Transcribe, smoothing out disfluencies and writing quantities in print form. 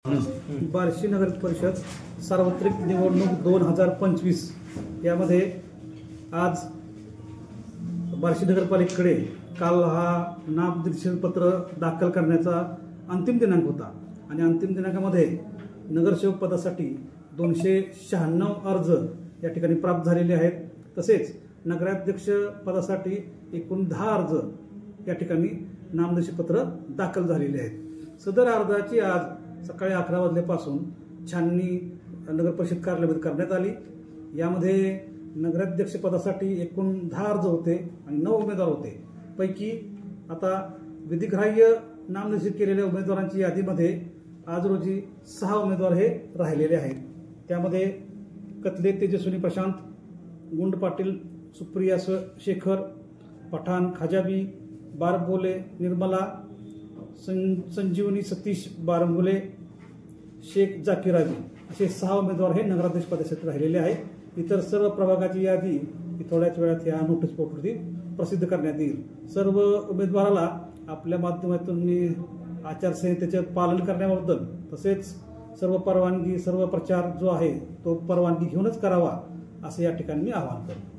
बार्शी नगर परिषद सार्वत्रिक निवडणूक 2025 यामध्ये आज बार्शी नगरपालिकेकडे काल हा नामनिर्देशन पत्र दाखल करण्याचा अंतिम दिनांक होता आणि अंतिम दिनांकामध्ये नगरसेवक पदासाठी 296 अर्ज या ठिकाणी प्राप्त झालेले आहेत। तसेच नगराध्यक्ष पदासाठी एकूण 10 अर्ज या ठिकाणी नामनिर्देशन पत्र दाखल झालेले आहेत। सदर अर्जाची आज सकाळी 11 वाजल्यापासून छाननी नगर परिषद कार्यालयामध्ये करण्यात आली। यामध्ये नगराध्यक्ष पदासाठी एकूण 10 अर्ज होते आणि 9 उमेदवार होते। पैकी आता विधिग्राह्य नामनिर्देशित केलेल्या उमेदवारांची यादीमध्ये आज रोजी 6 उमेदवार हे राहिलेले आहेत। त्यामध्ये कतले तेजस्विनी प्रशांत, गुंड पाटील सुप्रिया शेखर, पठाण खाजाबी, बारबोले निर्मला, संजीवनी सतीश बारंगुले, शेख जाकीर अली असे 6 उमेदवार हे नगराध्यक्ष पदासाठी राहिलेले आहेत। इतर सर्व प्रभागाची यादी थोड्याच वेळात या नोटीस बोर्डवरती प्रसिद्ध करण्यात येईल। सर्व उमेदवाराला आपल्या माध्यमातून आचारसंहितेचे पालन करण्याबद्दल तसेच सर्व परवानगी सर्व प्रचार जो आहे तो परवानगी घेऊनच करावा असे या ठिकाणी मी आवाहन करतो।